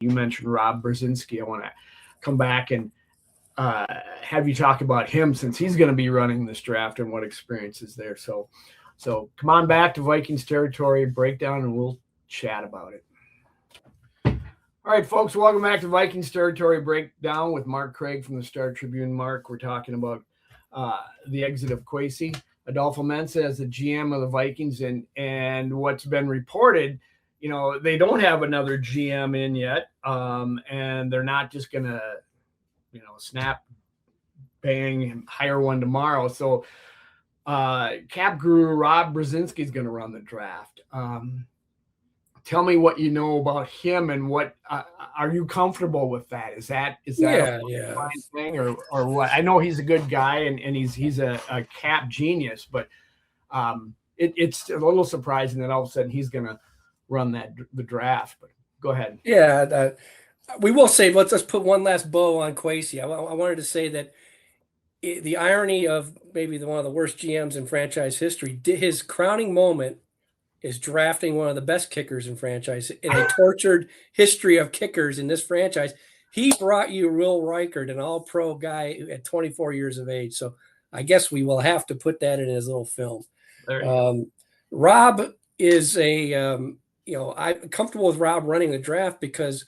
You mentioned Rob Berzinski. I want to come back and have you talk about him since he's going to be running this draft and what experience is there. So come on back to Vikings territory breakdown, and we'll chat about it. All right, folks, welcome back to Vikings territory breakdown with Mark Craig from the Star Tribune. Mark, we're talking about the exit of Kwesi Adolfo-Mensah as the GM of the Vikings, and what's been reported. They don't have another GM in yet, and they're not just gonna, snap, bang, and hire one tomorrow. So, cap guru Rob Brzezinski is going to run the draft. Tell me what you know about him, and what are you comfortable with that? Is that a fine thing, or what? I know he's a good guy, and he's a cap genius, but it's a little surprising that all of a sudden he's going to run the draft. But go ahead. Yeah, we will say, let's put one last bow on Kwesi. I wanted to say that the irony of maybe one of the worst GMs in franchise history, his crowning moment is drafting one of the best kickers in franchise in a tortured history of kickers in this franchise. He brought you Will Reichert, an all-pro guy at 24 years of age. So I guess we will have to put that in his little film. Rob is I'm comfortable with Rob running the draft because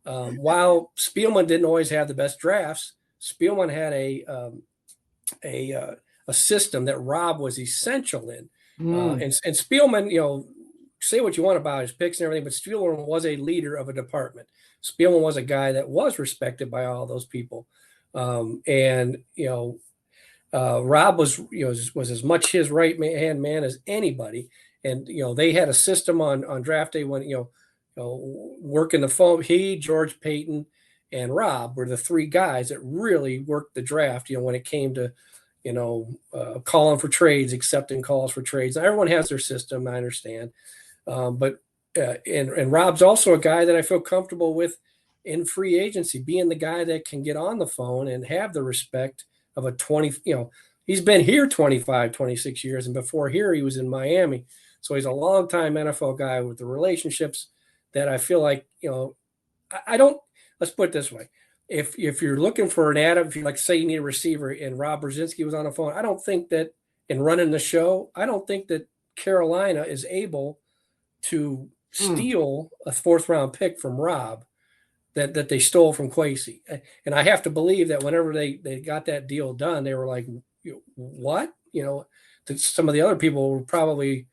while Spielman didn't always have the best drafts, Spielman had a system that Rob was essential in. And Spielman, say what you want about his picks and everything, but Spielman was a leader of a department. Spielman was a guy that was respected by all those people. Rob was as much his right hand man as anybody. And, they had a system on draft day when, working the phone. He, George Payton, and Rob were the three guys that really worked the draft, when it came to, calling for trades, accepting calls for trades. Now, everyone has their system, I understand. But Rob's also a guy that I feel comfortable with in free agency, being the guy that can get on the phone and have the respect of a 20, he's been here 25, 26 years. And before here, he was in Miami. So he's a longtime NFL guy with the relationships that I feel like, let's put it this way. If you're looking for an Adam, if you say you need a receiver and Rob Brzezinski was on the phone, I don't think that in running the show, I don't think that Carolina is able to steal a 4th round pick from Rob that they stole from Kwesi. And I have to believe that whenever they got that deal done, they were like, what? Some of the other people were probably,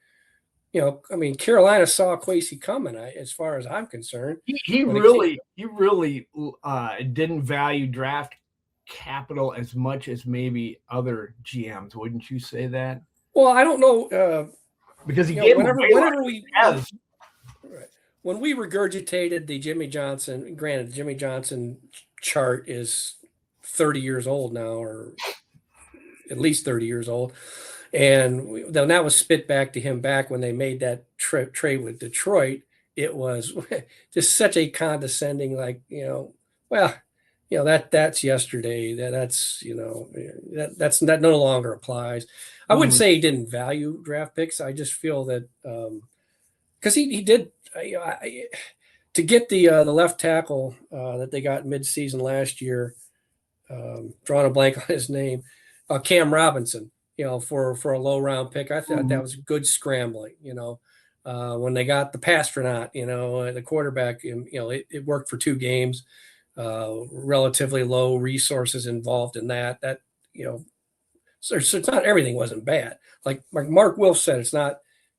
Carolina saw Kwesi coming, as far as I'm concerned. He really didn't value draft capital as much as maybe other GMs. Wouldn't you say that? Well, I don't know. Because he gave when we regurgitated the Jimmy Johnson, granted, Jimmy Johnson chart is 30 years old now, or at least 30 years old. And then that was spit back to him back when they made that trade with Detroit. It was just such a condescending, that's yesterday. That no longer applies. I wouldn't say he didn't value draft picks. I just feel that because he did to get the left tackle that they got midseason last year. Drawing a blank on his name, Cam Robinson. For a low round pick. I thought that was good scrambling, when they got the Pastronaut, the quarterback, it worked for 2 games, relatively low resources involved in that, so it's not, everything wasn't bad. Like Mark Wilf said,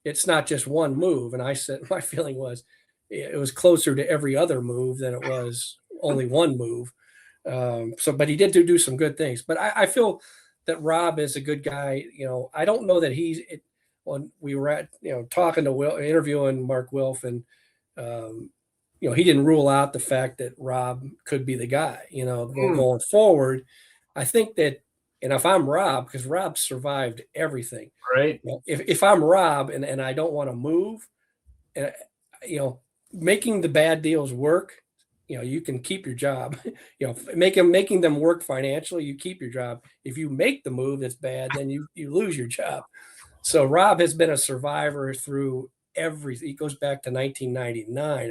it's not just one move. And I said, my feeling was it was closer to every other move than it was only one move. But he did do some good things, but I feel that Rob is a good guy. I don't know that when we were at, talking to interviewing Mark Wilf, and, he didn't rule out the fact that Rob could be the guy, going forward. I think that, and if I'm Rob, because Rob survived everything, right? If I'm Rob and I don't want to move, and, making the bad deals work, you can keep your job, making them work financially, you keep your job. If you make the move that's bad, then you lose your job. So Rob has been a survivor through everything. He goes back to 1999.